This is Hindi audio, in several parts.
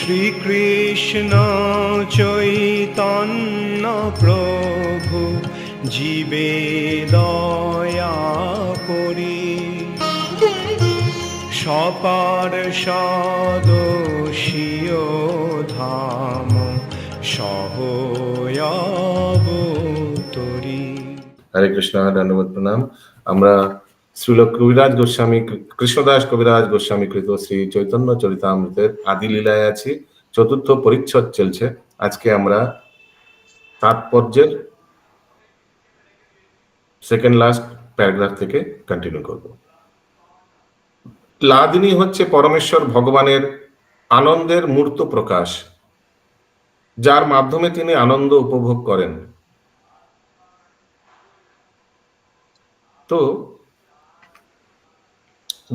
শ্রীকৃষ্ণ চৈতন্য প্রভু জীবে দয়া করি, সপার্ষদস্য ধাম সহয়াবতরি। হরে কৃষ্ণ, ধন্যবাদ, প্রণাম। আমরা শ্রীল কবিরাজ গোস্বামী, কৃষ্ণদাস কবিরাজ গোস্বামী কৃত শ্রী চৈতন্য চরিতামৃতের আদি লীলায় আছি। চতুর্থ পরিচ্ছদ চলছে। আজকে আমরা তাৎপর্যের সেকেন্ড লাস্ট প্যারাগ্রাফ থেকে কন্টিনিউ করব। লাদিনী হচ্ছে পরমেশ্বর ভগবানের আনন্দের মূর্ত প্রকাশ, যার মাধ্যমে তিনি আনন্দ উপভোগ করেন। তো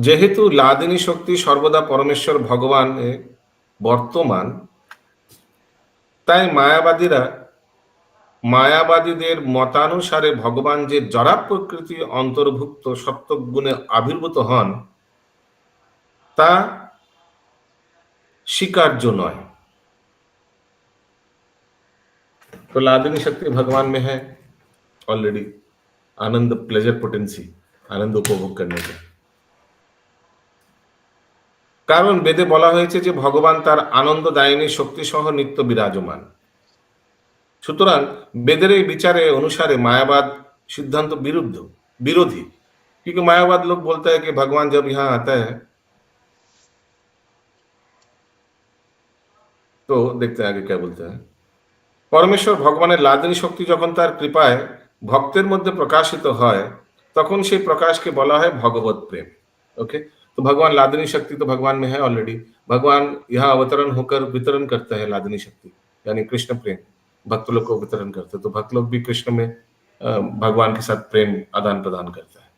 যেহেতু লাদিনী শক্তি সর্বদা পরমেশ্বর ভগবানে বর্তমান, তাই মায়াবাদীদের মতানুসারে ভগবান যে জড়া প্রকৃতি অন্তর্ভুক্ত সত্যগুণে আবির্ভূত হন তা स्वीकार्य नय। तो लादिनी शक्ति भगवान में है ऑलरेडी, आनंद, प्लेजर पोटेंसी, आनंद उपभोग करने का। कारण वेदे बला হয়েছে যে ভগবান তার আনন্দদায়িনী শক্তি সহ নিত্য বিরাজমান। সুতরাং वेदेर এই বিচারে अनुसारे मायावाद सिद्धांत विरोधी, क्योंकि मायावाद लोग बोलता है कि भगवान जब यहाँ आता है, तो देखते हैं आगे क्या बोलते हैं। परमेश्वर भगवान लादिनी शक्ति जखन तार कृपाय भक्तेर मध्य प्रकाशित है तखन से प्रकाश के बला है भगवत प्रेम। ओके, तो भगवान लादिनी शक्ति तो भगवान में है ऑलरेडी। भगवान यहाँ अवतरण होकर वितरण करता है लादिनी शक्ति, यानी कृष्ण प्रेम भक्त लोग को वितरण करते हैं। तो भक्त लोग भी कृष्ण में भगवान के साथ प्रेम आदान प्रदान करता है।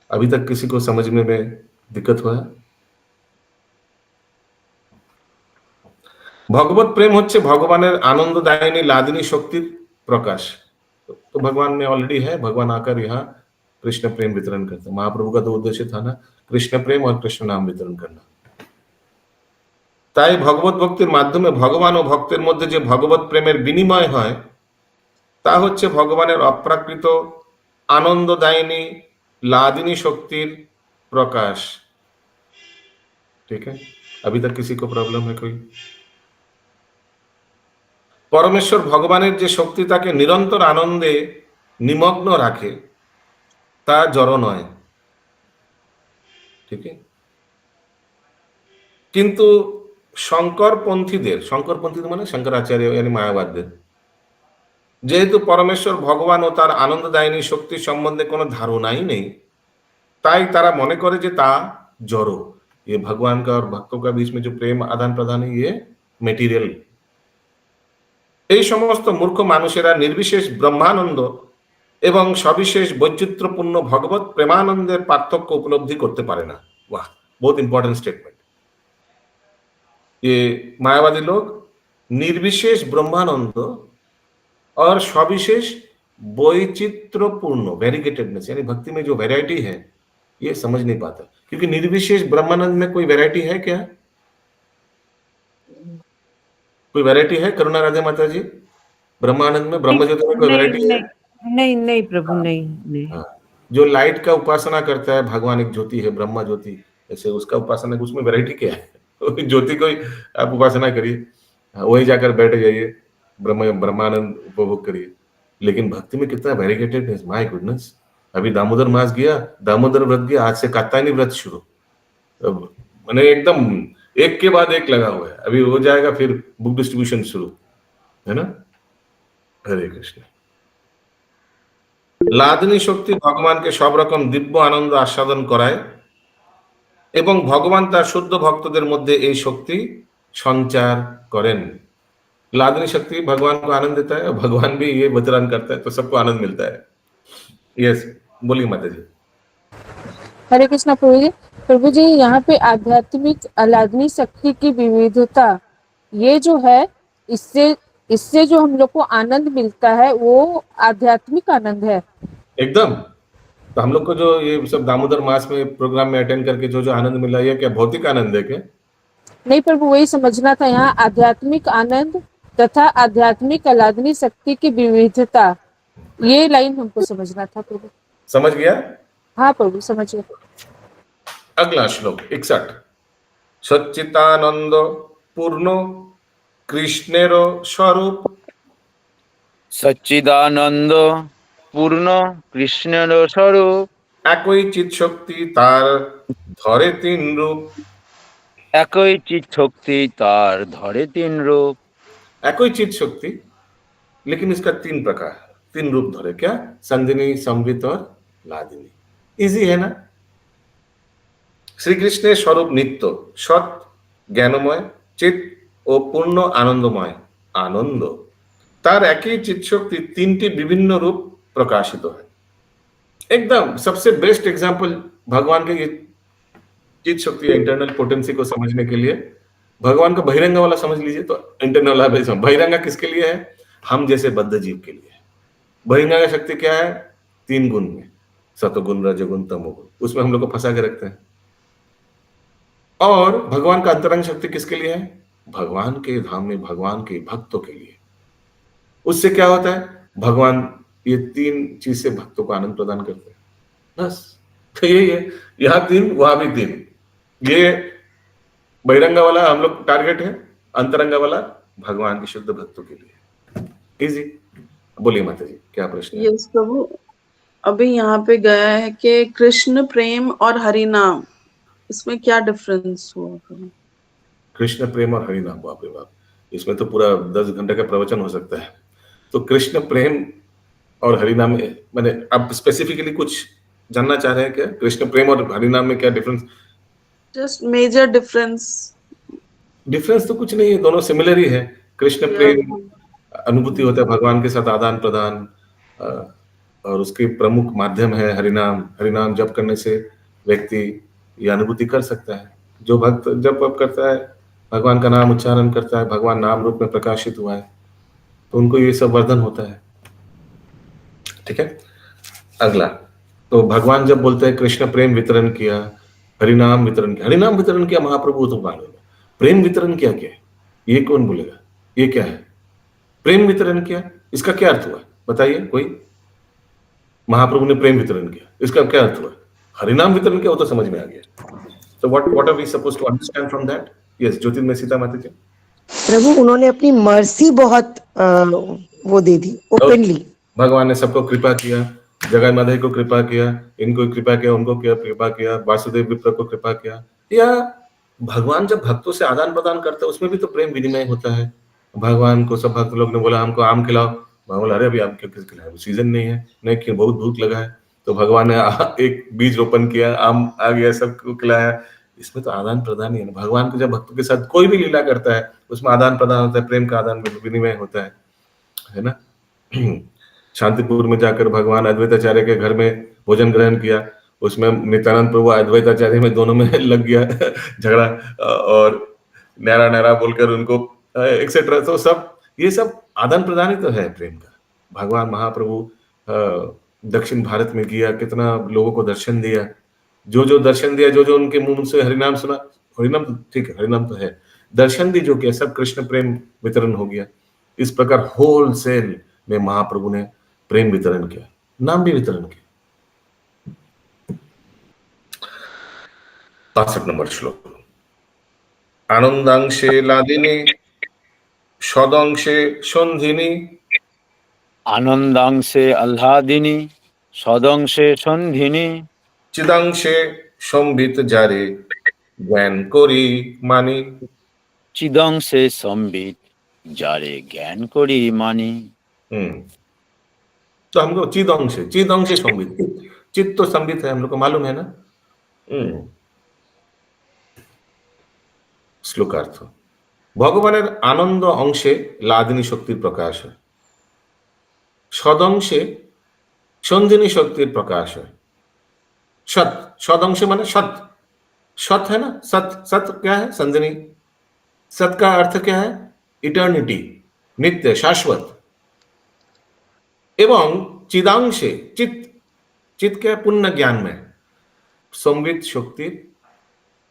अभी तक किसी को समझने में दिक्कत हुआ है? भगवत प्रेम होच्छे भगवानेर आनंददायिनी लादिनी शक्तिर प्रकाश। तो भगवान में ऑलरेडी है, भगवान आकर यहाँ कृष्ण प्रेम वितरण करते हैं। महाप्रभु का तो उद्देश्य था ना, कृष्ण प्रेम और कृष्ण नाम वितरण करना। ताई भगवत भक्तिर माध्यमे भगवान और भक्तेर मध्य जे भगवत प्रेमेर विनिमय है ता होच्छे भगवानेर अप्राकृत आनंददायिनी लादिनी शक्तिर प्रकाश। ठीक है, अभी तक किसी को प्रॉब्लम है कोई? परमेश्वर भगवानेर जे शक्ति ताके निरंतर आनंदे निमग्न राखे ता जड़ नय। ठीक है, किन्तु शंकरपंथी माने शंकराचार्य यानी मायावादीদের जेहेतु परमेश्वर भगवान और तार आनंददायिनी शक्ति सम्बन्धे कोनो धारणाई नहीं, ताई तारा मने करे जे ता जड़ो। ये भगवान का और भक्तों का बीच में जो प्रेम आदान प्रदान है ये मेटीरियल। এই সমস্ত মূর্খ মানুষেরা নির্বিশেষ ব্রহ্মানন্দ এবং সবিশেষ বৈচিত্র্যপূর্ণ ভগবত প্রেমানন্দের পার্থক্য উপলব্ধি করতে পারে না। वाह, बहुत इंपॉर्टेंट स्टेटमेंट। ये मायावादी लोग निर्विशेष ब्रह्मानंद और सविशेष वैचित्र्यपूर्ण वेरिगेटेडनेस, यानी भक्ति में जो वैरायटी है ये समझ नहीं पाता, क्योंकि निर्विशेष ब्रह्मानंद में कोई वैरायटी है क्या? कोई वैरायटी है? करुणा राधे माता जी, ब्रह्मानंद में, ब्रह्म ज्योति में कोई वैरायटी है? नहीं नहीं प्रभु, नहीं। हाँ, जो लाइट का उपासना करता है, भगवान एक ज्योति है, ब्रह्मा ज्योति, ऐसे उसका उपासना, उसमें वैरायटी क्या है? ज्योति को आप उपासना करिए, वही जाकर बैठ जाइए, ब्रह्मानंद उपभोग करिए। लेकिन भक्ति में कितना वेरिगेटेडनेस, माय गुडनेस। अभी दामोदर मास गया, दामोदर व्रत गया, आज से कात्यायनी व्रत शुरू, मैंने एकदम एक के बाद एक लगा हुआ है। अभी हो जाएगा फिर बुक डिस्ट्रीब्यूशन शुरू, है ना। हरे कृष्ण। लादिनी शक्ति भगवान के सब रकम दिव्य आनंद आस्वादन कराय एवं भगवान तार शुद्ध भक्तদের মধ্যে এই शक्ति संचार करें। लादिनी शक्ति भगवान को आनंद देता है, भगवान भी ये वितरण करता है, तो सबको आनंद मिलता है। यस, बोलिए माता जी। हरे कृष्ण प्रभु जी, यहाँ पे आध्यात्मिक लादिनी शक्ति की विविधता ये जो है, इससे जो हम लोग को आनंद मिलता है वो आध्यात्मिक आनंद है एकदम। तो हम लोग को जो ये सब दामोदर मास में प्रोग्राम में अटेंड करके जो आनंद मिला, ये क्या भौतिक आनंद है क्या? नहीं प्रभु, वही समझना था। यहाँ आध्यात्मिक आनंद तथा आध्यात्मिक आह्लादनी शक्ति की विविधता, ये लाइन हमको समझना था प्रभु। समझ गया? हाँ प्रभु, समझिए। अगला श्लोक 61। सच्चिदानंद पूर्ण कृष्णेर स्वरूप সচ্চিদানন্দ পূর্ণ কৃষ্ণের স্বরূপ, একই চিৎ শক্তি তার ধরে তিন রূপ। একই চিৎ শক্তি তার ধরে তিন রূপ। একই চিৎ शक्ति, लेकिन इसका तीन प्रकार, तीन रूप धरे। क्या? संदिनी, संवित और लादिनी। इजी है ना? श्री कृष्णের স্বরূপ নিত্য, সৎ, জ্ঞানময়, চিত ও পূর্ণ আনন্দময়। আনন্দ তার একই চিৎ শক্তি তিনটি বিভিন্ন রূপ প্রকাশিত হয়। एकदम सबसे बेस्ट एग्जाम्पल भगवान के ये चित शक्ति या इंटरनल पोटेंसी को समझने के लिए भगवान का बहिरंगा वाला समझ लीजिए। तो इंटरनल वाला बहिरंगा किसके लिए है? हम जैसे बद्ध जीव के लिए। बहिरंगा का शक्ति क्या है? तीन गुण में, सतोगुण, रजोगुण, तमोगुण, उसमें हम लोग को फंसा के रखते हैं। और भगवान का अंतरंग शक्ति किसके लिए है? भगवान के धाम में भगवान के भक्तों के लिए। उससे क्या होता है? भगवान ये तीन चीज से भक्तों को आनंद प्रदान करते हैं। बस तो यही है, यहाँ तीन वहां भी तीन। ये बहिरंगा वाला हम लोग टारगेट है, अंतरंगा वाला भगवान के शुद्ध भक्तों के लिए। इजी। बोलिए माता जी, क्या प्रश्न है? यस प्रभु, अभी यहाँ पे गया है कि कृष्ण प्रेम और हरि नाम, इसमें क्या डिफरेंस हुआ प्रभु? कृष्ण प्रेम और हरि नाम, बाप रे बाप, इसमें तो पूरा 10 घंटे का प्रवचन हो सकता है। तो कृष्ण प्रेम और हरि नाम में, मैंने आप स्पेसिफिकली कुछ जानना चाह रहे हैं क्या? कृष्ण प्रेम और हरि नाम में क्या difference? Just major difference. Difference तो कुछ नहीं है, दोनों सिमिलर ही है। कृष्ण प्रेम अनुभूति होता है, भगवान के साथ आदान प्रदान, और उसके प्रमुख माध्यम है हरिनाम। हरिनाम जप करने से व्यक्ति ये अनुभूति कर सकता है। जो भक्त जप वप करता है, भगवान का नाम उच्चारण करता है, भगवान नाम रूप में प्रकाशित हुआ है, तो उनको ये सब वर्धन होता है। ठीक है, अगला। तो भगवान जब बोलते हैं कृष्ण प्रेम वितरण किया, हरिनाम वितरण किया, हरिनाम वितरण किया महाप्रभु तो मालूम है, प्रेम वितरण किया क्या है ये कौन बोलेगा? ये क्या है प्रेम वितरण किया? इसका क्या अर्थ हुआ बताइए कोई? महाप्रभु ने प्रेम वितरण किया, इसका क्या अर्थ हुआ? हरिनाम वितरण किया, वो तो समझ में आ गया। तो what are we supposed to understand from that? Yes, Jyotirmay Sita माता जी। प्रभु उन्होंने अपनी मर्सी बहुत वो दे दी ओपनली। भगवान ने सबको कृपा किया, जगन माधव को कृपा किया, इनको कृपा किया, उनको किया कृपा किया, वासुदेव विप्र को कृपा किया। या भगवान जब भक्तों से आदान प्रदान करते हैं उसमें भी तो प्रेम विनिमय होता है। भगवान को सब भक्त लोग ने बोला हमको आम खिलाओ, भगवान बोला अरे अभी आम क्यों किस खिलाए, सीजन नहीं है, नहीं क्यों, बहुत भूख लगा है। तो भगवान ने एक बीज रोपण किया, आम आ गया, सबको खिलाया। इसमें तो आदान प्रदान ही है ना। भगवान को जब भक्तों के साथ कोई भी लीला करता है उसमें आदान प्रदान होता है, प्रेम का आदान विनिमय होता है ना। शांतिपुर में जाकर भगवान अद्वैताचार्य के घर में भोजन ग्रहण किया, उसमें नित्यानंद प्रभु अद्वैताचार्य में दोनों में लग गया झगड़ा, और नैरा नैरा बोलकर उनको एक्सेट्रा। तो सब ये सब आदान प्रदान ही तो है प्रेम का। भगवान महाप्रभु दक्षिण भारत में किया, कितना लोगों को दर्शन दिया, जो जो दर्शन दिया, जो जो उनके मुंह से हरिनाम सुना, हरिनाम तो ठीक है, हरिनाम तो है, दर्शन भी जो किया, सब कृष्ण प्रेम वितरण हो गया। इस प्रकार होलसेल में महाप्रभु ने प्रेम वितरण किया, नाम भी वितरण किया। 65 नंबर श्लोक। आनंदांशे लादिनी सदंशे सन्धिनी আনন্দাংশে আহ্লাদিনী সদংশে সন্ধিনী चिदांशे संबित जारे ज्ञान करी मानी। চিদংশে সম্বিত যারে জ্ঞান করি মানি। तो हमको चिद अंश संबित, चित्त तो संबित है, हम लोग को मालूम है ना। श्लोकार्थ। भगवाনের आनंद अंशे लादिनी शक्तिर प्रकाश है, सदंशे संधिनी शक्तिर प्रकाश है। सत, सदंश माने सत, सत है ना, सत, सत क्या है? संधिनी। सत का अर्थ क्या है? इटर्निटी, नित्य, शाश्वत। एवं चिदांशे, चित, चित क्या है? पुण्य ज्ञान में संवित शक्ति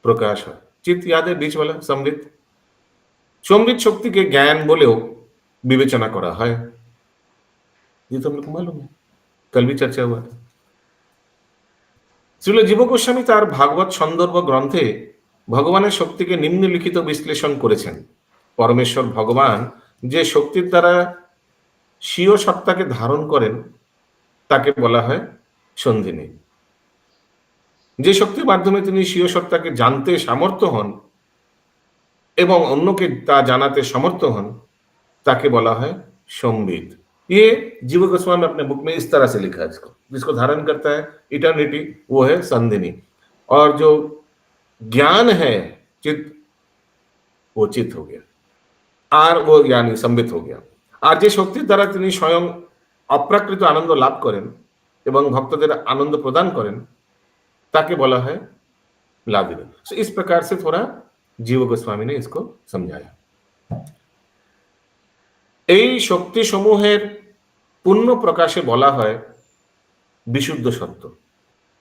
प्रकाश है। चित्त याद है बीच वाला समृत, समृत शक्ति के ज्ञान बोलेও বিবেচনা করা হয়। ये तो हम लोग को मालूम है, कल भी चर्चा हुआ था। শ্রীল জীব গোস্বামী তার ভাগবত সন্দর্ভ গ্রন্থে ভগবানের শক্তিকে নিম্নলিখিত বিশ্লেষণ করেছেন। পরমেশ্বর ভগবান যে শক্তির দ্বারা স্বীয় সত্তাকে ধারণ করেন তাকে বলা হয় সন্ধিনী। যে শক্তির মাধ্যমে তিনি স্বীয় সত্তাকে জানতে সামর্থ্য হন এবং অন্যকে তা জানাতে সমর্থ হন ताके बोला है संबित। ये जीव गोस्वामी अपने बुक में इस तरह से लिखा है इसको, जिसको धारण करता है इटर्निटी, वो है संधिनी। और जो ज्ञान है चित्त, वो चित्त हो गया, और वो यानी संबित हो गया। और जे शक्ति द्वारा তিনি स्वयं अप्राकृत आनंद लाभ करें এবং ভক্তদের आनंद प्रदान करें ताके बोला है लादिनी। तो इस प्रकार से थोड़ा जीव गोस्वामी ने इसको समझाया। এই শক্তি সমূহের পূর্ণ প্রকাশে বলা হয় বিশুদ্ধ সত্য,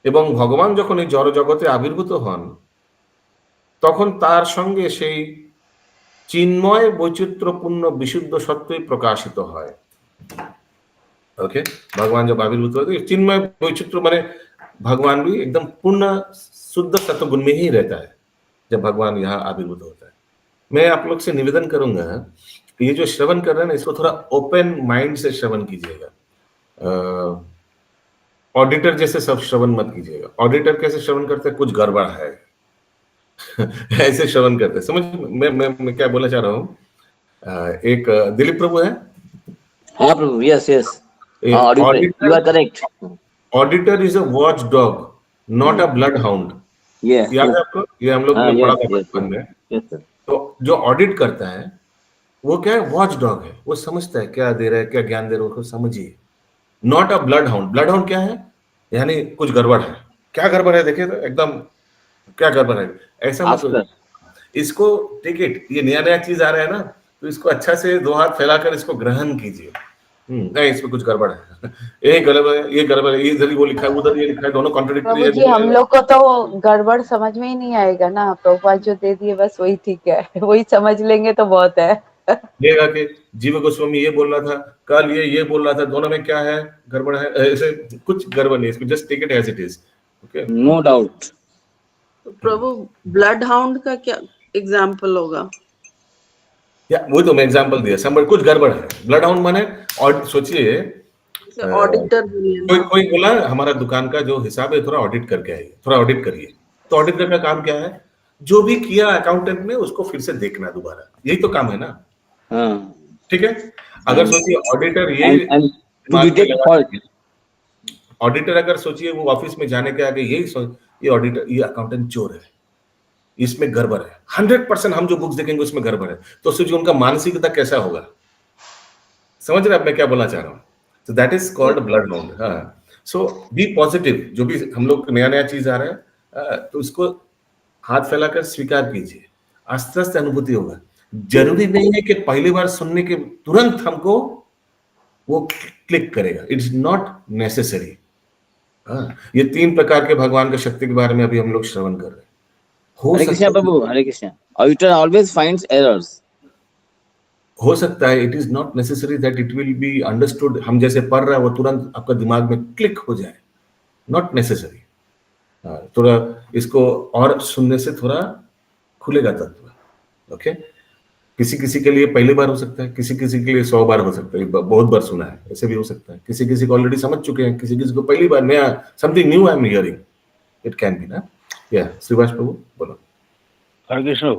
এবং ভগবান যখন এই জড় জগতে আবির্ভূত হন তখন তার সঙ্গে সেই চিন্ময় বৈচিত্র্যপূর্ণ বিশুদ্ধ সত্যই প্রকাশিত হয়। ओके, भगवान जब आविर्भूत होते हैं चिन्मय वैचित्र माने भगवान भी एकदम पूर्ण शुद्ध सत्व गुण में ही रहता है जब भगवान यहाँ आविर्भूत होता है। मैं आप लोग से निवेदन करूंगा, ये जो श्रवण कर रहे हैं ना, इसको थोड़ा ओपन माइंड से श्रवण कीजिएगा। ऑडिटर जैसे सब श्रवण मत कीजिएगा। ऑडिटर कैसे श्रवण करते हैं, कुछ गड़बड़ है ऐसे श्रवण करते हैं। समझ मैं क्या बोलना चाह रहा हूँ। एक दिलीप प्रभु है। हाँ Prabhu, yes yes, you are correct. Auditor is a watchdog, not a bloodhound. याद है आपको, ये हम लोग ने पढ़ा था बचपन में। तो जो ऑडिट करता है वो क्या है, वॉच डॉग है, वो समझता है क्या दे रहा है, क्या ज्ञान दे रहा है, उसको समझिए। Not a blood hound. Blood hound क्या है, यानी कुछ गड़बड़ है। क्या गड़बड़ है देखिए तो एकदम क्या गड़बड़ है ऐसा मतलब। इसको टिकट, ये नया नया चीज आ रहा है ना, तो इसको अच्छा से दो हाथ फैलाकर इसको ग्रहण कीजिए। नहीं, इसमें कुछ गड़बड़ है, ये गड़बड़ है, ये गड़बड़ है, इधर वो लिखा है, उधर ये लिखा है, दोनों कॉन्ट्रडिक्टरी है। जी हम लोग को तो गड़बड़ समझ में ही नहीं आएगा ना, प्रभुपाद जो दे दिए बस वही ठीक है, वही समझ लेंगे तो बहुत है। देखा कि जीव गोस्वामी ये बोल रहा था, कल ये बोल रहा था, दोनों में क्या है, गड़बड़ है, ऐसे कुछ गड़बड़ नहीं, इसको just take it as it is. Okay, no doubt. तो प्रभु ब्लड हाउंड का क्या एग्जाम्पल होगा? या वो तो मैं एग्जांपल दिया, समझ कुछ गड़बड़ है। ब्लड हाउंड माने, और सोचिए ऑडिटर कोई बोला हमारा दुकान का जो हिसाब है थोड़ा ऑडिट करके आइए, थोड़ा ऑडिट करिए। तो ऑडिटर का काम क्या है, जो भी किया अकाउंटेंट ने उसको फिर से देखना दोबारा, यही तो काम है ना। ठीक है, अगर सोचिए ऑडिटर ऑडिटर अगर सोचिए वो ऑफिस में जाने के आगे यही ये ऑडिटर, ये अकाउंटेंट चोर है, इसमें गड़बड़ है, 100% हम जो बुक्स देखेंगे उसमें गड़बड़ है, तो सोचिए उनका मानसिकता कैसा होगा। समझ रहे हैं आप मैं क्या बोलना चाह रहा हूँ। So that is called blood hound। हाँ, so be positive। जो भी हम लोग नया नया चीज आ रहा है तो उसको हाथ फैलाकर स्वीकार कीजिए, आस्ते आस्ते अनुभूति होगा। जरूरी नहीं है कि पहली बार सुनने के तुरंत हमको वो क्लिक करेगा, इट्स नॉट नेसेसरी। ये 3 प्रकार के भगवान की शक्ति के बारे में अभी हम लोग श्रवण कर रहे हैं। Hare Krishna Prabhu, Hare Krishna. Auditor always finds errors. हो सकता है, it is not necessary that it will be understood. हम जैसे पढ़ रहे हैं वो तुरंत आपका दिमाग में क्लिक हो जाए, नॉट नेसेसरी। थोड़ा इसको और सुनने से थोड़ा खुलेगा तत्व। ओके, किसी किसी के लिए पहली बार हो सकता है, किसी किसी के लिए 100 बार हो सकता है, बहुत बार सुना है, ऐसे भी हो सकता है। किसी किसी को ऑलरेडी समझ चुके हैं, किसी किसी को पहली बार नया something new I am hearing, it can be ना। या श्रीवास प्रभु बोलो। हरे कृष्ण।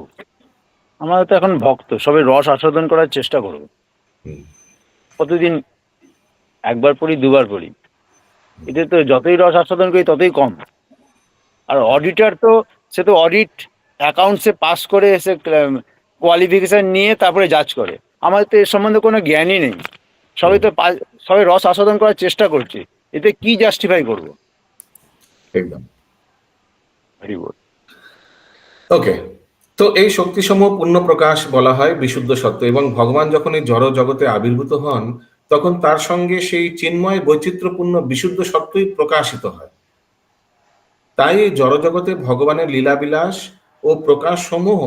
আমরা তো এখন ভক্ত, সবাই রস আস্বাদন করার চেষ্টা করব। প্রতিদিন একবার পড়ি, দুবার পড়ি, এতে তো যতই রস আস্বাদন করি ততই কম। আর অডিটর তো সে তো অডিট অ্যাকাউন্টসে পাস করে এসে কোয়ালিফিকেশন নিয়ে তারপরে জাজ করে। আমাদের তো এর সম্বন্ধে কোনো জ্ঞানই নেই। সবাই রস আস্বাদন করার চেষ্টা করছে, এতে কি জাস্টিফাই করব? একদম ভেরি গুড। ওকে, তো এই শক্তিসমূহ পূর্ণ প্রকাশ বলা হয় বিশুদ্ধ সত্য, এবং ভগবান যখন এই জড় জগতে আবির্ভূত হন তখন তার সঙ্গে সেই চিন্ময় বৈচিত্র্যপূর্ণ বিশুদ্ধ সত্যই প্রকাশিত হয়। তাই এই জড় জগতে ভগবানের লীলাবিলাস ও প্রকাশ সমূহ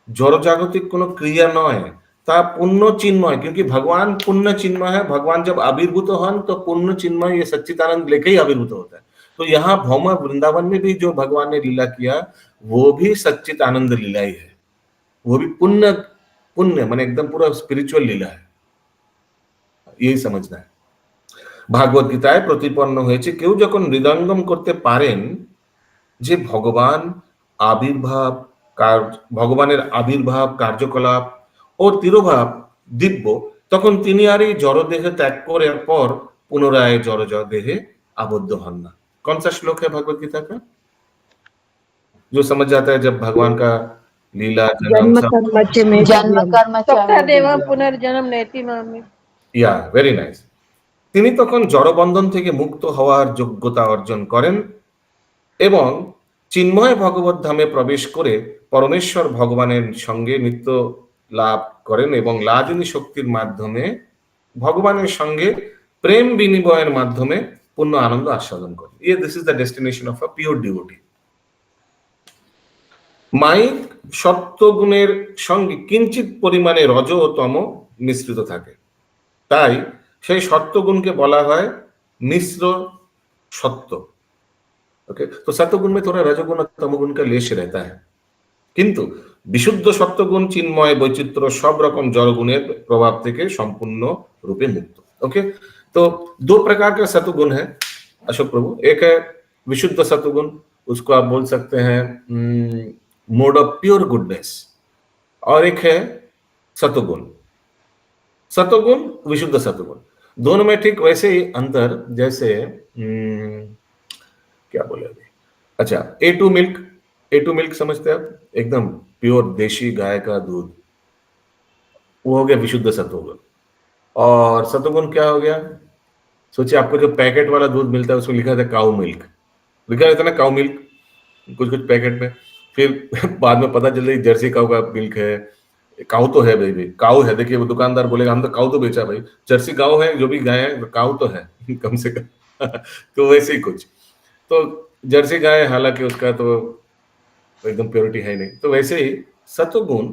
जड़जागतिक কোনো क्रिया নয়, তা पुण्य चिन्मय, क्योंकि भगवान पुण्य चिन्मय है। भगवान जब आविर्भूत हन तो पुण्य चिन्मय ये सच्चिदानंद लेके ही आविर्भूत होता है। तो यहाँ भौम वृंदावन में भी जो भगवान ने लीला किया वो भी सच्चिदानंद लीला ही है, वो भी पुण्य पुण्य माने एकदम पूरा स्पिरिचुअल लीला है, यही समझना है। भागवत गीताয় প্রতিপন্ন হয়েছে কেউ যখন হৃদয়ঙ্গম করতে পারেন যে ভগবানের আবির্ভাব কার্যকলাপ ও তিরোভাব দিব্য, তখন তিনি আর এই জড়দেহে ত্যাগ করার পর পুনরায় জড়দেহে आबद्ध हन ना। कौन सा श्लोक है भगवत गीता का जो समझ जाता है जब भगवान का लीला जन्म कर्म च मे जन्म कर्म देव पुनर्जन्म नेति मामि। या वेरी नाइस। তিনি তখন জড়বন্ধন থেকে মুক্ত হওয়ার যোগ্যতা অর্জন করেন এবং চিন্ময় ভগবত ধামে প্রবেশ করে পরমেশ্বর ভগবানের সঙ্গে নিত্য লাভ করেন এবং লাদিনী শক্তির মাধ্যমে ভগবানের সঙ্গে প্রেম বিনিময়ের মাধ্যমে পূর্ণ আনন্দ আস্বাদন করেন। This is the destination of a pure devotee. মাইক সত্ত্বগুণের সঙ্গে কিঞ্চিত পরিমাণে রজ ও তম মিশ্রিত থাকে, তাই সেই সত্ত্বগুণকে বলা হয় মিশ্র সত্ত্ব। ओके, तो सत्वगुण में थोड़ा रजोगुण और तमोगुण का लेश रहता है, किंतु विशुद्ध सत्वगुण चिन्मय वैचित्र्य सब रकम जड़गुणेर प्रभाव থেকে संपूर्ण रूपे मुक्त। ओके, तो दो प्रकार का सत्वगुण है अशोक प्रभु। एक है विशुद्ध सत्वगुण, उसको आप बोल सकते हैं मोड ऑफ प्योर गुडनेस, और एक है सत्वगुण। सत्वगुण विशुद्ध सत्वगुण दोनों में ठीक वैसे ही अंतर जैसे क्या बोले अभी, अच्छा A2 मिल्क, A2 मिल्क समझते हैं आप, एकदम प्योर देशी गाय का दूध, वो हो गया विशुद्ध सत्वगुण। और सत्वगुण क्या हो गया, सोचिए आपको जो पैकेट वाला दूध मिलता है उसमें लिखा था काऊ मिल्क, लिखा रहता है ना काऊ मिल्क कुछ कुछ पैकेट में, फिर बाद में पता चल रही जर्सी काऊ का मिल्क है। काऊ तो है भाई, काऊ है, देखिए वो दुकानदार बोलेगा हम तो काऊ तो बेचा भाई, जर्सी गाँव है जो भी गाय है काऊ तो है कम से कम तो वैसे ही कुछ, तो जर्सी गाय हालांकि उसका तो एकदम प्योरिटी है नहीं। तो वैसे ही सत्वगुण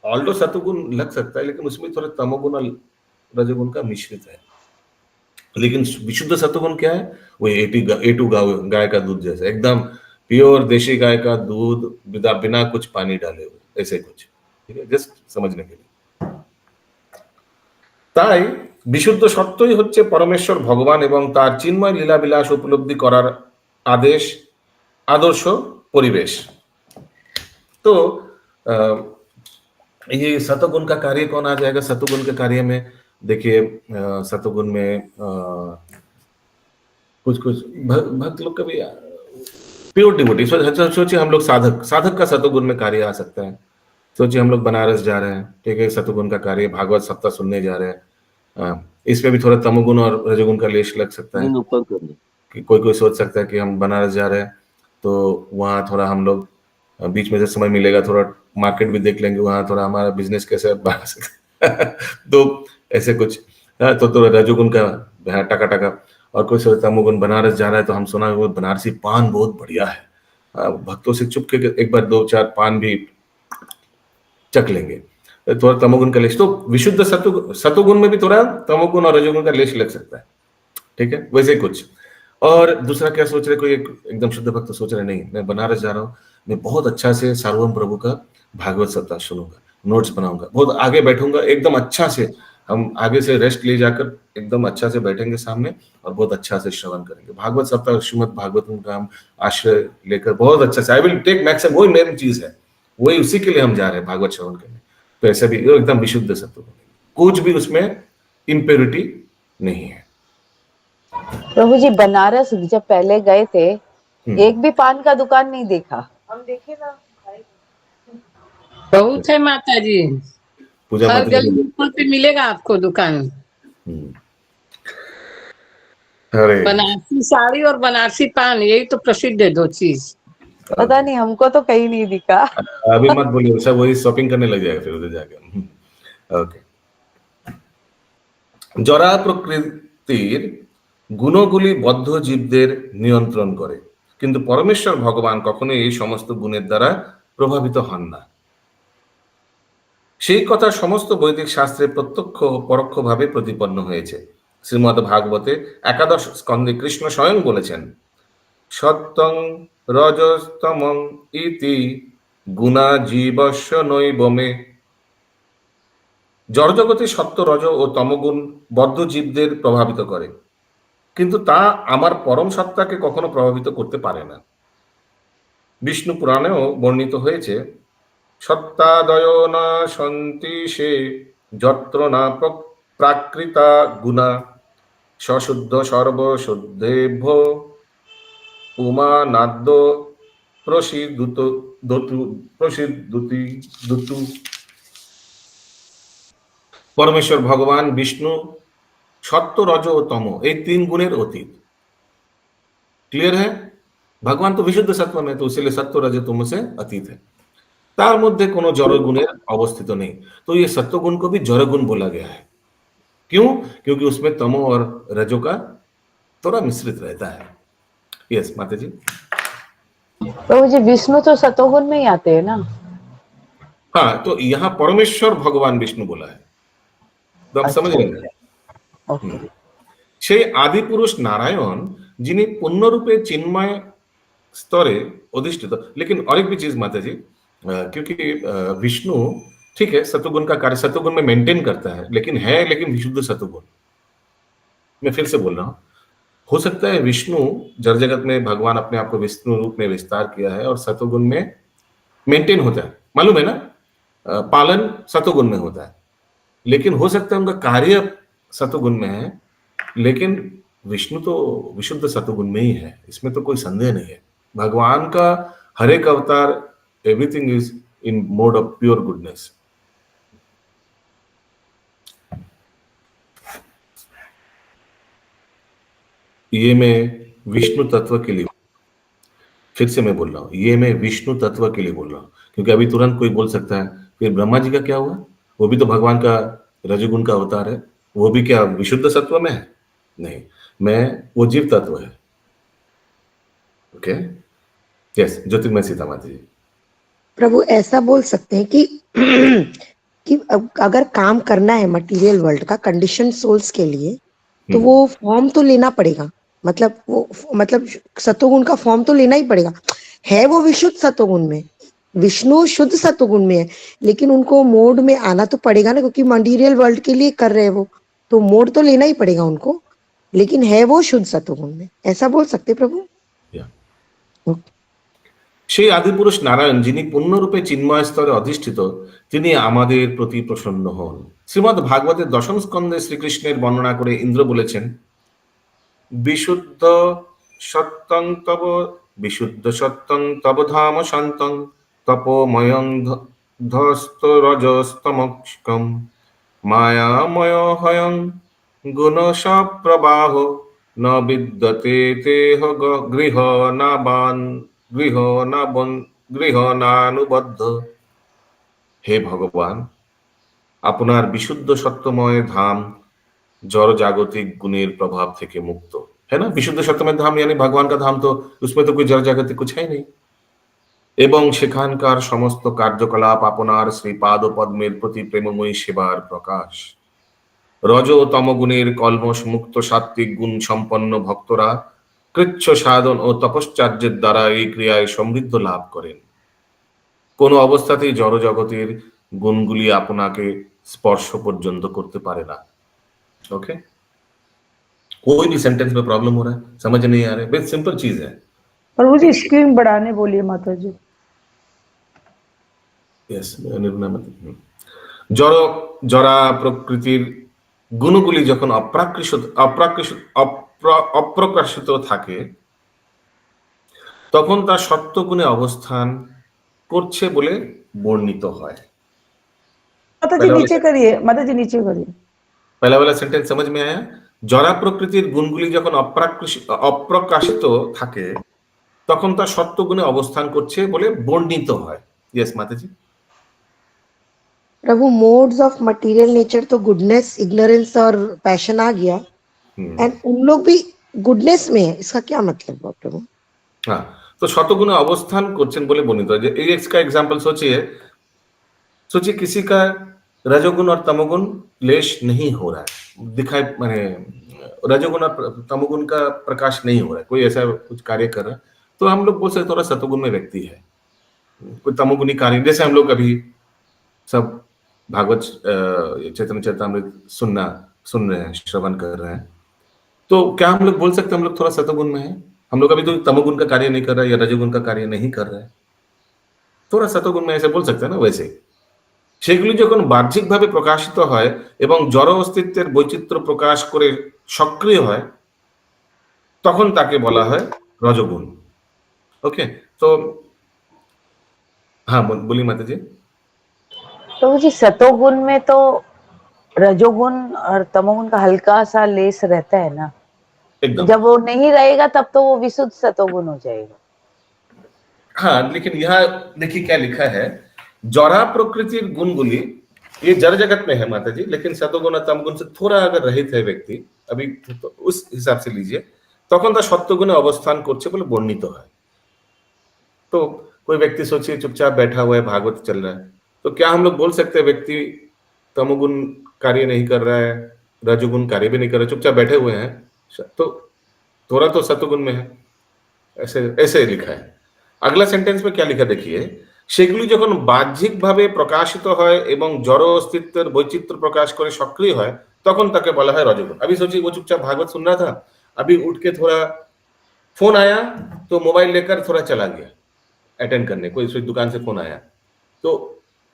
ऑल्डो सत्वगुण लग सकता है, लेकिन उसमें थोड़ा तमोगुण और रजोगुण का मिश्रित है। लेकिन विशुद्ध सत्वगुण क्या है, वो A2 गाय का दूध जैसा एकदम प्योर देशी गाय का दूध बिना कुछ पानी डाले हुए, ऐसे कुछ, ठीक है, जस्ट समझने के लिए। তাই বিশুদ্ধ সত্যই হচ্ছে পরমেশ্বর ভগবান এবং তার চিন্ময় লীলা বিলাস উপলব্ধি করার आदर्श परिवेश। तो ये सत्वगुण का कार्य कौन आ जाएगा, सत्वगुण के कार्य में देखिए सत्वगुण में कुछ कुछ भक्त लोग कभी प्योर डिवोटी, सोचिए हम लोग साधक का सत्वगुण में कार्य आ सकता है। सोचिए हम लोग बनारस जा रहे हैं, ठीक है, सत्वगुण का कार्य भागवत सप्ताह सुनने जा रहे हैं, इसमें भी थोड़ा तमोगुण और रजोगुण का लेश लग सकता है। कि कोई सोच सकता है कि हम बनारस जा रहे हैं तो वहाँ थोड़ा हम लोग बीच में से समय मिलेगा थोड़ा मार्केट भी देख लेंगे, वहाँ थोड़ा हमारा बिजनेस कैसे बढ़ा सकते तो ऐसे कुछ तो रजोगुण का टका टका। और कोई सोचता तमोगुण बनारस जा रहा है तो हम सुना वो बनारसी पान बहुत बढ़िया है, भक्तों से चुप के एक बार 2-4 पान भी चख लेंगे, थोड़ा तमोगुण का लेश। तो विशुद्ध सत्वगुण में भी थोड़ा तमोगुण और रजोगुण का लेश लग सकता है, ठीक है, वैसे कुछ। और दूसरा क्या सोच रहे, कोई एकदम शुद्ध भक्त सोच रहे नहीं मैं बनारस जा रहा हूँ, मैं बहुत अच्छा से सार्वभौम प्रभु का भागवत सप्ताह सुनूंगा, नोट्स बनाऊंगा, बहुत आगे बैठूंगा, एकदम अच्छा से हम आगे से रेस्ट ले जाकर एकदम अच्छा से बैठेंगे सामने और बहुत अच्छा से श्रवण करेंगे भागवत सप्ताह श्रीमद् भागवतम का हम आश्रय लेकर बहुत अच्छा से आई विल टेक मैक्सिमम, वही मेन चीज है, वही उसी के लिए हम जा रहे हैं भागवत श्रवण करने। तो ऐसा भी एकदम विशुद्ध सत्व, कुछ भी उसमें इम्प्योरिटी नहीं है। प्रभु जी बनारस जब पहले गए थे एक भी पान का दुकान नहीं देखा, हम देखे ना बहुत है माता जी, पूजा हर मत गली पे मिलेगा आपको दुकान। अरे बनारसी साड़ी और बनारसी पान यही तो प्रसिद्ध है, 2 चीज। पता नहीं हमको तो कहीं नहीं दिखा। अभी मत बोलिए, सब वही शॉपिंग करने लग जाएगा फिर उधर जाकर। ओके, জরা প্রকৃতির গুণগুলি বদ্ধ জীবদের নিয়ন্ত্রণ করে, কিন্তু পরমেশ্বর ভগবান কখনো এই সমস্ত গুণের দ্বারা প্রভাবিত হন না। সেই কথা সমস্ত বৈদিক শাস্ত্রে প্রত্যক্ষ ও পরোক্ষভাবে প্রতিপন্ন হয়েছে। শ্রীমদ্ ভাগবতে 11 স্কন্ধে কৃষ্ণ স্বয়ং বলেছেন, সত্যং রজস্তমং ইতি গুণা জীবস্য নৈবমে। জড়জগতে সত্য, রজ ও তমগুণ বদ্ধ জীবদের প্রভাবিত করে, কিন্তু তা আমার পরম সত্তাকে কখনো প্রভাবিত করতে পারে না। বিষ্ণু পুরাণেও বর্ণিত হয়েছে, সত্তাদয় না সন্তি সে যত্র না প্রাকৃতা গুণা সশুদ্ধ সর্বশুদ্ধেভ্য উমা নাদ্য প্রসিদ্ধুতি। পরমেশ্বর ভগবান বিষ্ণু সত্য, রজ ও তম এই 3 গুণের অতীত। क्लियर है? भगवान तो विशुद्ध सत्व में, तो इसलिए सत्व रज तम से अतीत है। तार मध्य कोनो जड़ गुणेर अवस्थित नहीं, तो ये सत्व गुण को भी जड़ गुण बोला गया है। क्यों? क्योंकि उसमें तमो और रजो का थोड़ा मिश्रित रहता है। यस माता जी। प्रभु जी विष्णु तो सतोगुण में ही आते हैं ना? हाँ, तो यहाँ परमेश्वर भगवान विष्णु बोला है, तो आप समझ लेंगे। সেই আদি পুরুষ नारायण যিনি पूर्णरूपे चिन्मय स्तरे अधिष्ठित। लेकिन और एक भी चीज माता जी, क्योंकि विष्णु ठीक है सत्वगुण का कार्य सत्वगुण में मेंटेन करता है, लेकिन विशुद्ध सत्वगुण। मैं फिर से बोल रहा हूं, हो सकता है विष्णु जड़ जगत में भगवान अपने आप को विष्णु रूप में विस्तार किया है और सत्वगुण में मेंटेन होता है, मालूम है ना, पालन सत्वगुण में होता है, लेकिन हो सकता है उनका कार्य सत्वगुण में है, लेकिन विष्णु तो विशुद्ध सत्वगुण में ही है, इसमें तो कोई संदेह नहीं है। भगवान का हर एक अवतार everything is in mode of pure goodness. ये मैं विष्णु तत्व के लिए, फिर से मैं बोल रहा हूं, ये मैं विष्णु तत्व के लिए बोल रहा हूं, क्योंकि अभी तुरंत कोई बोल सकता है फिर ब्रह्मा जी का क्या हुआ, वो भी तो भगवान का रजोगुण का अवतार है, वो भी क्या विशुद्ध सत्व में है? नहीं, मैं वो जीव तत्व है। ओके, यस ज्योतिर्मय सीता माता जी। प्रभु ऐसा बोल सकते हैं कि कि अगर काम करना है मटेरियल वर्ल्ड का कंडीशन सोल्स के लिए, तो वो फॉर्म तो लेना पड़ेगा, मतलब सत्वगुण का फॉर्म तो लेना ही पड़ेगा। है वो विशुद्ध सत्वगुण में, विष्णु शुद्ध सत्वगुण में है, लेकिन उनको मोड में आना तो पड़ेगा ना, क्योंकि मटेरियल वर्ल्ड के लिए कर रहे हैं वो, तो मोड तो लेना ही पड़ेगा उनको, लेकिन है वो शुद्ध सत्वगुण में, ऐसा बोल सकते प्रभु। সেই আদিপুরুষ নারায়ণ যিনি পূর্ণরূপে চিন্ময় স্তরে অধিষ্ঠিত, তিনি আমাদের প্রতি প্রসন্ন হন। শ্রীমদ্ ভাগবতের 10ম স্কন্ধে শ্রীকৃষ্ণের বর্ণনা করে ইন্দ্র বলেছেন, বিশুদ্ধ সত্যং তব ধাম শান্তং তপোময়ং ধস্ত রজস্তমস্কম মায়াময় হয়ং গুণ সপ্রবাহ ন বিদ্যতে তেহ গৃহ নানুবদ্ধ। হে ভগবান, আপনার বিশুদ্ধ সত্যময় ধাম जड़ जागतिक गुणेर प्रभाव থেকে मुक्त है ना। विशुद्ध सत्यमय धाम यानी भगवान का धाम, तो उसमें तो कोई जड़ जागतिक कुछ है नहीं, এবং সেখানকার সমস্ত কার্যকলাপ আপনার শ্রীপাদ পদ্মের প্রতি প্রেমময়ী সেবার প্রকাশ। রজ ও তমগুণের কলমশ মুক্ত সাত্বিক গুণ সম্পন্ন ভক্তরা কৃচ্ছ সাধন ও তপশ্চর্যের দ্বারা এই ক্রিয়ায় সমৃদ্ধ লাভ করেন। কোন অবস্থাতেই জড় জগতের গুণগুলি আপনাকে স্পর্শ পর্যন্ত করতে পারে না। ओके, कोई भी सेंटेंस में प्रॉब्लम हो रहा है, समझ नहीं आ रहा है, बहुत सिंपल चीज है। प्रभु जी स्क्रीन बढ़ाने बोलिए माता जी। यस, जड़ जरा प्रकृतिर गुणগুলি যখন অপ্রকাশিত থাকে, তখন তা সত্যগুণে অবস্থান করছে বলে বর্ণিত হয়। माता जी नीचे करिए, माता जी नीचे करिए। पहला वाला सेंटेंस समझ में आया? जरा प्रकृतिर गुणগুলি যখন অপ্রকাশিত থাকে, তখন তা সত্যগুণে অবস্থান করছে বলে বর্ণিত হয়। यस माता जी। प्रभु मोड्स ऑफ मटेरियल नेचर तो गुडनेस, इग्नोरेंस और पैशन आ गया, एंड उन लोग भी गुडनेस में है, इसका क्या मतलब है प्रभु? हाँ, तो শতগুণে অবস্থান করছেন বলে বর্ণিত হয়। যে এই इसका एग्जांपल सोचिए किसी का रजोगुण और तमोगुण क्लेश नहीं हो रहा है, दिखाई माने रजोगुण और तमोगुण का प्रकाश नहीं हो रहा है, कोई ऐसा कुछ कार्य कर रहा है, तो हम लोग बोल सकते थोड़ा सतोगुण में व्यक्ति है। कोई तमोगुणी कार्य, जैसे हम लोग अभी सब भागवत चैतन्य चरितामृत सुन रहे हैं, श्रवण कर रहे हैं, तो क्या हम लोग बोल सकते हैं हम लोग थोड़ा सतोगुण में है? हम लोग अभी तो तमोगुण का कार्य नहीं कर रहा है या रजोगुण का कार्य नहीं कर रहे हैं, थोड़ा सतोगुण में ऐसे बोल सकते हैं ना। वैसे সেগুলি যখন বাহ্যিকভাবে প্রকাশিত হয় এবং জড় অস্তিত্বের বৈচিত্র্য প্রকাশ করে সক্রিয় হয়, তখন তাকে বলা হয় রজগুণ। ওকে, তো हाँ बोलिए माता जी। तो जी सतोगुण में तो रजोगुण और तमोगुण का हल्का सा लेस रहता है ना, एकदम जब वो नहीं रहेगा तब तो वो विशुद्ध सतोगुण हो जाएगा। हाँ, लेकिन यहाँ देखिए क्या लिखा है, जड़ा प्रकृतिर गुणगुली ये जड़ जगत में है माता जी, लेकिन सतोगुण और तमगुण से थोड़ा अगर रहित है व्यक्ति, अभी तो उस हिसाब से लीजिए, তখন তার সত্যগুণে অবস্থান করছে বলে বর্ণিত হয়। तो कोई व्यक्ति सोचिए चुपचाप बैठा हुआ है, भागवत चल रहा है, तो क्या हम लोग बोल सकते हैं व्यक्ति तमोगुण कार्य नहीं कर रहा है, रजोगुण कार्य भी नहीं कर रहा है, चुपचाप बैठे हुए हैं, तो थोड़ा तो सतोगुण में है? ऐसे ऐसे लिखा है। अगला सेंटेंस में क्या लिखा देखिए, সেগুলি যখন বাহ্যিকভাবে প্রকাশিত হয় এবং জড় অস্তিত্বের বৈচিত্র্য প্রকাশ করে সক্রিয় হয়, তখন তাকে বলা হয় রজোগুণ। अभी सोचिए वो चुपचाप भागवत सुन रहा था, अभी उठ के थोड़ा फोन आया तो मोबाइल लेकर थोड़ा चला गया अटेंड करने, कोई दुकान से फोन आया, तो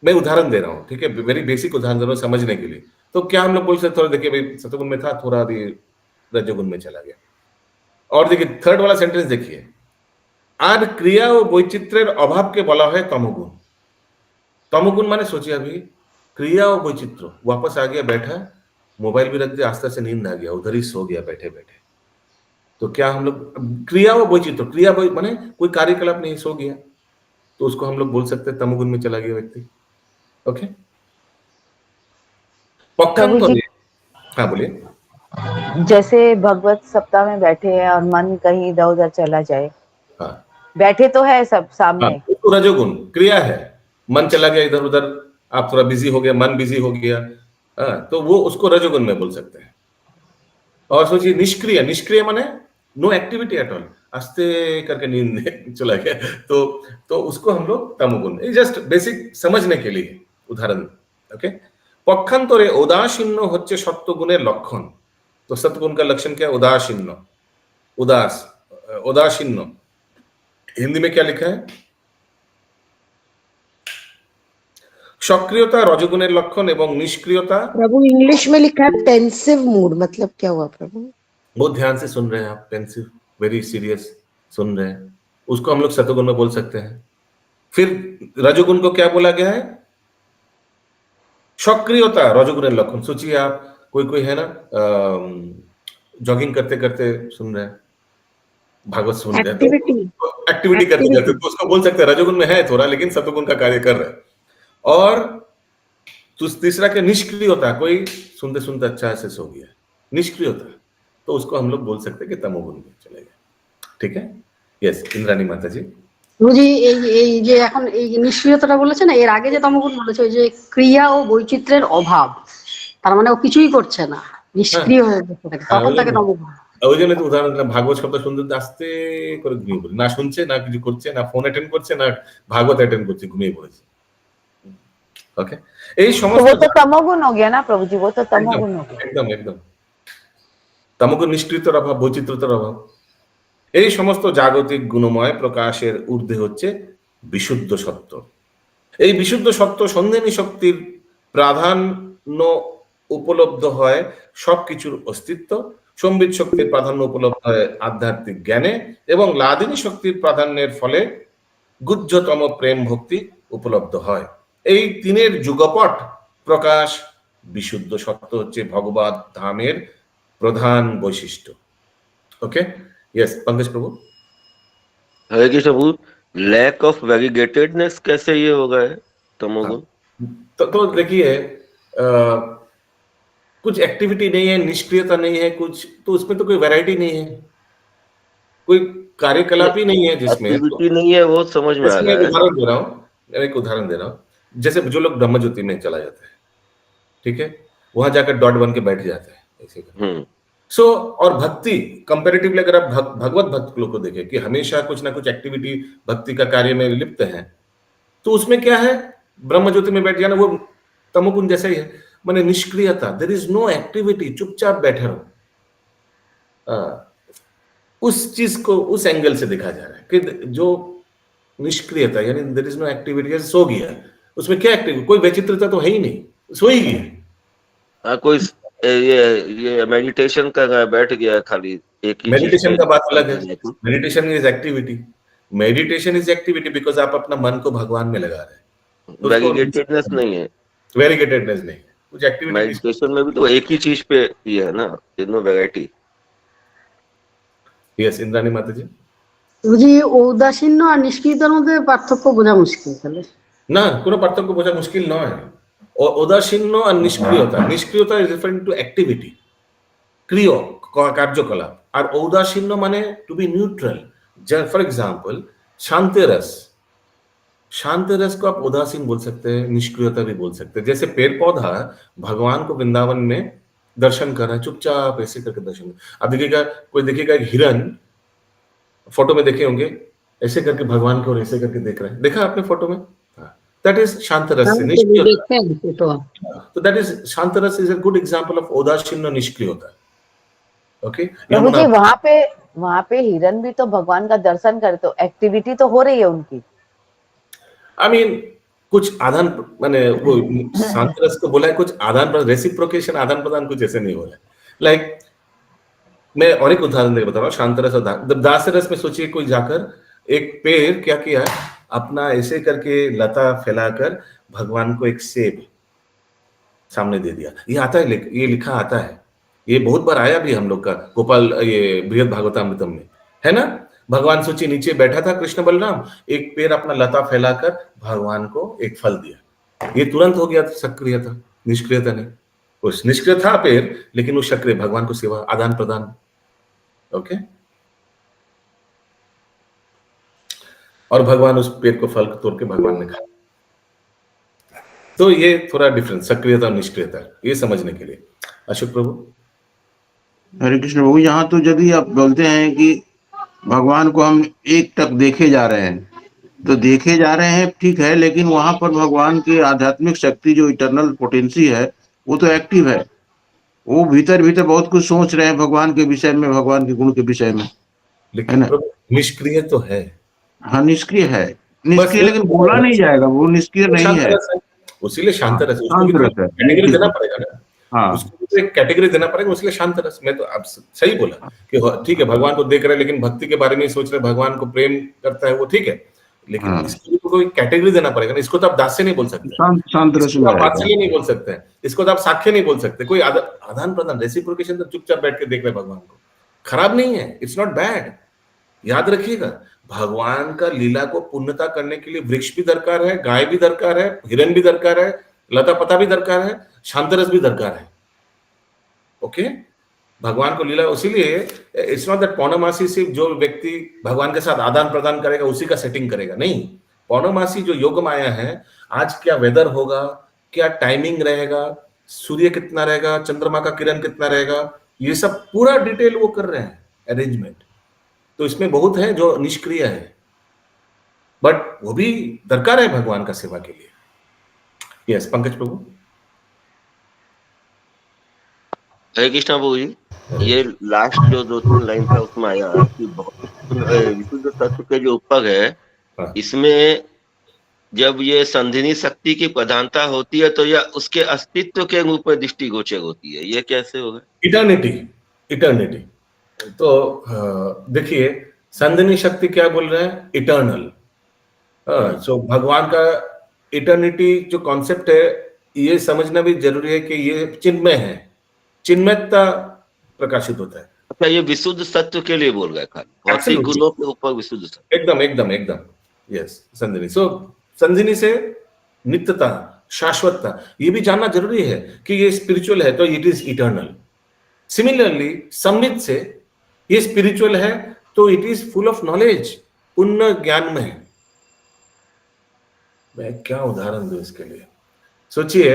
मैं उदाहरण दे रहा हूँ, ठीक है, वेरी बेसिक उदाहरण दे रहा हूँ समझने के लिए। तो क्या हम लोग बोल सकते थोड़ा देखिए भाई सतोगुण में था, थोड़ा अभी रजोगुण में चला गया। और देखिए थर्ड वाला सेंटेंस देखिए, আর ক্রিয়া ও বৈচিত্র্যের অভাবকে বলা হয় तमोगुण। तमोगुण माने सोचिए अभी क्रिया और वैचित्र, वापस आ गया, बैठा, मोबाइल भी रख दिया, आस्ते से नींद आ गया, उधर ही सो गया बैठे बैठे, तो क्या हम लोग क्रिया और वैचित्र, क्रिया माने कोई कार्यकलाप नहीं, सो गया, तो उसको हम लोग बोल सकते हैं तमोगुण में चला गया व्यक्ति। ओके, पक्षांतर, हाँ बोलिए। जैसे भगवत सप्ताह में बैठे हैं और मन कहीं इधर उधर चला जाए, हाँ बैठे तो है सब सामने, हाँ, तो रजोगुण क्रिया है, मन चला गया इधर उधर, आप थोड़ा बिजी हो गया, मन बिजी हो गया, हाँ, तो वो उसको रजोगुण में बोल सकते हैं। और सोचिए निष्क्रिय, निष्क्रिय माने नो एक्टिविटी एट ऑल, आस्ते करके नींद चला गया, तो उसको हम लोग तमोगुण, जस्ट बेसिक समझने के लिए उदाहरण। ओके, पक्षांतरे उदासीन হচ্ছে সত্যগুণের লক্ষণ, तो सत्गुण का लक्षण क्या है? उदासीन, उदास, उदासीन। हिंदी में क्या लिखा है? सक्रियता रजोगुणের लक्षण एवं निष्क्रियता। प्रभु इंग्लिश में लिखा है पेंसिव मूड, मतलब क्या हुआ प्रभु? बहुत ध्यान से सुन रहे हैं आप, पेंसिव, वेरी सीरियस सुन रहे हैं, उसको हम लोग सतोगुण में बोल सकते हैं। फिर रजोगुण को क्या बोला गया है? सक्रियता रजोगुणের लक्षण। सोचिए आप कोई है ना, जॉगिंग करते करते सुन रहे हैं, भागवत सुन रहे हैं, एक्टिविटी करते करते, तो उसको बोल सकते हैं रजोगुण में है थोड़ा, लेकिन सतोगुण का कार्य कर रहा है। और तीसरा क्या? निष्क्रिय होता है, कोई सुनते सुनते अच्छा से सो गया, निष्क्रिय होता है, तो उसको हम लोग बोल सकते हैं कि तमोगुण में चले गए। ठीक है, यस इंद्राणी माता जी। বুঝি এই যে এখন এই নিষ্ক্রিয়তাটা বলেছে না, এর আগে যে তমগুণ বলেছে ওই যে ক্রিয়া ও বৈচিত্র্যের অভাব, তার মানে ও কিছুই করছে না, নিষ্ক্রিয় হয়ে গেছে, তখন তাকে তমগুণ। ওই জন্য তো উদাহরণ দিলাম, ভাগবত শব্দ শুনতে আস্তে করে ঘুমিয়ে পড়ে, না শুনছে, না কিছু করছে, না ফোন অ্যাটেন্ড করছে, না ভাগবত অ্যাটেন্ড করছে, घुमिए পড়েছে। ओके, এই সমস্ত वो तो तमोगुण हो गया ना प्रभु जी, वो तो तमोगुण हो गया। एकदम एकदम तमोगुण, निष्क्रियতার অভাব, বৈচিত্র্যতার অভাব। এই সমস্ত জাগতিক গুণময় প্রকাশের ঊর্ধ্বে হচ্ছে বিশুদ্ধ সত্য। এই বিশুদ্ধ সত্য সন্ধানী শক্তির প্রাধান্য উপলব্ধ হয় সবকিছুর অস্তিত্ব, সম্বিত শক্তির প্রাধান্য উপলব্ধ হয় আধ্যাত্মিক জ্ঞানে, এবং লাদিনী শক্তির প্রাধান্যের ফলে গুহ্যতম প্রেম ভক্তি উপলব্ধ হয়। এই তিনের যুগপট প্রকাশ বিশুদ্ধ সত্য হচ্ছে ভগবত ধামের প্রধান বৈশিষ্ট্য। Okay, yes Pankaj Prabhu. Hare Krishna Prabhu, lack of variegatedness कैसे ये होगा है तमोगुण? तो देखिए कुछ एक्टिविटी नहीं है, निष्क्रियता नहीं है कुछ, तो उसमें तो कोई वैरायटी नहीं है। कोई कार्यकलाप ही नहीं है जिसमें, एक्टिविटी नहीं है, वो समझ में आ जैसे मैं रहा एक है। उदाहरण दे रहा हूँ, एक उदाहरण दे रहा हूँ, जैसे जो लोग ब्रह्मज्योति में चला जाता है, ठीक है, वहां जाकर डॉट बन के बैठ जाता है ऐसे करके। सो और भक्ति कंपैरेटिवली अगर आप भगवत भक्त लोग को देखें कि हमेशा कुछ ना कुछ एक्टिविटी भक्ति का कार्य में लिप्त है, तो उसमें क्या है, ब्रह्मज्योति में बैठ जाना वो तमोगुण जैसा ही है, माने निष्क्रियता, देयर इज नो एक्टिविटी, चुपचाप बैठे रहो। उस चीज को उस एंगल से देखा जा रहा है कि जो निष्क्रियता यानी देयर इज नो एक्टिविटी, जैसे सो गया, उसमें क्या एक्टिविटी, कोई वैचित्रता तो है ही नहीं, सो ही गया। कोई ये मेडिटेशन कर रहा है, बैठ गया खाली एक ही मेडिटेशन का बात अलग है, meditation is activity, meditation is activity because आप अपना मन को भगवान में लगा रहे हैं, वेरीगेटेडनेस नहीं है, वेरीगेटेडनेस नहीं है, कुछ एक्टिविटी। मेडिटेशन में भी तो एक ही चीज पे ये है ना, नो वैरायटी। यस, इंद्राणी माता जी। বুঝি ঔদাসীন্য আর নিষ্ক্রিয়তার মধ্যে পার্থক্য বোঝা মুশকিল তাহলে না, কোনো পার্থক্য বোঝা মুশকিল নয়। ঔদাসীন্য আর নিষ্ক্রিয়তা, নিষ্ক্রিয়তা ইজ রেফারিং টু অ্যাক্টিভিটি, ক্রিয় কার্যকলাপ, আর ঔদাসীন্য মানে টু বি নিউट्रल। फॉर एग्जांपल शांति रस, शांति रस को आप उदासीन बोल सकते हैं, निष्क्रियता भी बोल सकते हैं। जैसे पेड़ पौधा भगवान को वृंदावन में दर्शन कर रहा है, चुपचाप ऐसे करके दर्शन। अब देखिएगा, कोई देखिएगा एक हिरन, फोटो में देखे होंगे, ऐसे करके भगवान को और ऐसे करके देख रहे हैं, देखा आपने फोटो में? दैट इज शांत रस, निष्क्रियता। तो दैट इज शांत रस is a good example of उदासीन और निष्क्रियता। ओके, प्रभु जी वहाँ पे हिरन भी तो भगवान का दर्शन करे, तो एक्टिविटी तो हो रही है उनकी। आई मीन कुछ आदान, मैंने वो शांत रस को बोला है, कुछ आदान प्रदान, रेसिप्रोकेशन, आदान प्रदान कुछ ऐसे नहीं हो रहा है। लाइक मैं और एक उदाहरण देकर बता रहा हूँ, शांत रस और दास रस में सोचिए, कोई जाकर एक पेड़ क्या किया, अपना ऐसे करके लता फैलाकर भगवान को एक सेब सामने दे दिया। ये आता है, ये लिखा आता है, ये बहुत बार आया भी हम लोग का गोपाल, ये बृहद भागवतामृतम में है ना। भगवान सोचिए नीचे बैठा था कृष्ण बलराम, एक पेड़ अपना लता फैलाकर भगवान को एक फल दिया, ये तुरंत हो गया सक्रियता, निष्क्रियता नहीं। उस निष्क्रिय था पेड़, लेकिन वो सक्रिय, भगवान को सेवा, आदान प्रदान। ओके, और भगवान उस पेड़ को फल तोड़ के भगवान ने खाया। तो ये थोड़ा डिफरेंस, सक्रियता और निष्क्रियता, ये समझने के लिए। अशोक प्रभु। हरे कृष्ण प्रभु, यहाँ तो यदि आप बोलते हैं कि भगवान को हम एक टक देखे जा रहे हैं, तो देखे जा रहे हैं ठीक है, लेकिन वहां पर भगवान की आध्यात्मिक शक्ति जो इटर्नल पोटेंसी है वो तो एक्टिव है, वो भीतर भीतर बहुत कुछ सोच रहे हैं भगवान के विषय में, भगवान के गुण के विषय में, लेकिन निष्क्रिय तो है। हाँ, निष्क्रिय है, निष्क्रिय, लेकिन बोला नहीं जाएगा, वो निष्क्रिय नहीं है, उसीलिए शांत रस, उसको भी कैटेगरी देना पड़ेगा ना। हाँ, उसको भी एक कैटेगरी देना पड़ेगा, इसलिए शांत रस। मैं तो आप सही बोला कि ठीक है, भगवान को देख रहे हैं, लेकिन भक्ति के बारे में सोच रहे, भगवान को प्रेम करता है, वो ठीक है, लेकिन इसको कोई कैटेगरी देना पड़ेगा ना। इसको तो आप दास्य नहीं बोल सकते, शांत रस आप वात्सल्य नहीं बोल सकते, इसको तो आप साख्य नहीं बोल सकते, कोई आदान प्रदान, रेसिप्रोकेशन, तो चुपचाप बैठ के देख रहे भगवान को, खराब नहीं है, इट्स नॉट बैड। याद रखिएगा, भगवान का लीला को पूर्णता करने के लिए वृक्ष भी दरकार है, गाय भी दरकार है, हिरन भी दरकार है, लता पता भी दरकार है, शांतरस भी दरकार है। ओके, भगवान को लीला, इसीलिए इट्स नॉट दैट पौर्णमासी सिर्फ जो व्यक्ति भगवान के साथ आदान प्रदान करेगा उसी का सेटिंग करेगा, नहीं। पौर्णमासी जो योग माया है, आज क्या वेदर होगा, क्या टाइमिंग रहेगा, सूर्य कितना रहेगा, चंद्रमा का किरण कितना रहेगा, ये सब पूरा डिटेल वो कर रहे हैं, अरेंजमेंट। तो इसमें बहुत है जो निष्क्रिय है, बट वो भी दरकार है भगवान का सेवा के लिए। यस, पंकज प्रभु। हरे कृष्णा प्रभु जी, ये लास्ट जो 2-3 लाइन था उसमें आया कि विशुद्ध तत्व के जो ऊपर है, इसमें जब ये संधिनी शक्ति की प्रधानता होती है, तो यह उसके अस्तित्व के रूप में दृष्टिगोचर होती है, ये कैसे होगा? इटर्निटी। तो देखिए, संधिनी शक्ति क्या बोल रहे हैं, इटर्नल। सो भगवान का इटर्निटी जो कॉन्सेप्ट है, ये समझना भी जरूरी है कि ये चिन्मय है, चिन्मयता प्रकाशित होता है। अच्छा, ये विशुद्ध सत्व के लिए बोल रहा है, भौतिक गुणों के ऊपर विशुद्ध सत्व। एकदम यस, संधिनी। सो संधिनी से नित्यता, शाश्वतता, ये भी जानना जरूरी है कि ये स्पिरिचुअल है तो इट इज इटर्नल। सिमिलरली संवित से ये स्पिरिचुअल है तो it is full of knowledge, पुण्य ज्ञान में है। मैं क्या उदाहरण दूं इसके लिए? सोचिए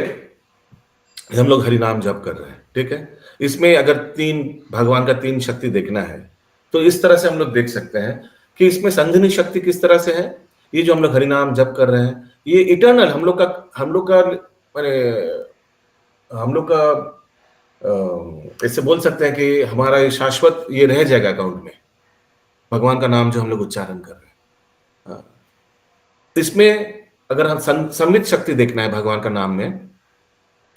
हम लोग हरि नाम जप कर रहे हैं, ठीक है, इसमें अगर भगवान का तीन शक्ति देखना है तो इस तरह से हम लोग देख सकते हैं कि इसमें संधिनी शक्ति किस तरह से है। ये जो हम लोग हरि नाम जप कर रहे हैं ये इटर्नल हम लोग का इससे बोल सकते हैं कि हमारा ये शाश्वत ये रह जाएगा अकाउंट में, भगवान का नाम जो हम लोग उच्चारण कर रहे हैं। तो इसमें अगर हम संवित शक्ति देखना है भगवान का नाम में,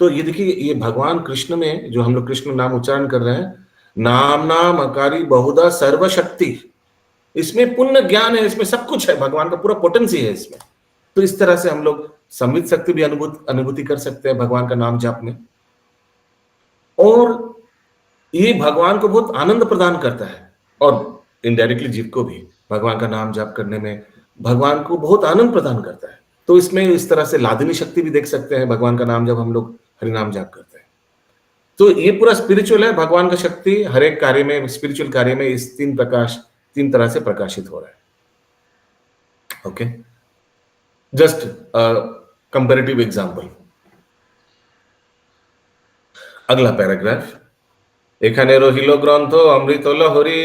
तो ये देखिए, ये भगवान कृष्ण में जो हम लोग कृष्ण नाम उच्चारण कर रहे हैं, नाम नाम अकारी बहुधा सर्वशक्ति, इसमें पुण्य ज्ञान है, इसमें सब कुछ है, भगवान का पूरा पोटेंसी है इसमें। तो इस तरह से हम लोग संवित शक्ति भी अनुभूति कर सकते हैं भगवान का नाम जाप में। और ये भगवान को बहुत आनंद प्रदान करता है, और इनडायरेक्टली जीव को भी भगवान का नाम जाप करने में भगवान को बहुत आनंद प्रदान करता है। तो इसमें इस तरह से लादिनी शक्ति भी देख सकते हैं भगवान का नाम जब हम लोग हरिनाम जाप करते हैं। तो ये पूरा स्पिरिचुअल है, भगवान का शक्ति हर एक कार्य में, स्पिरिचुअल कार्य में इस तीन तरह से प्रकाशित हो रहा है। Okay, just comparative example. अगला पैराग्राफ, एखाने रहिल ग्रंथ अमृत लहरी,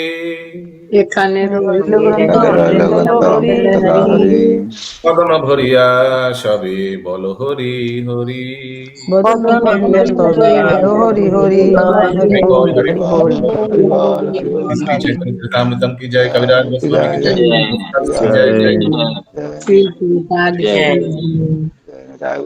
एखाने पदन भरिया सभी बोल हरि हरि, चैतन्यमृतम की जय, कविराज गोस्वामी की जय, जय जय।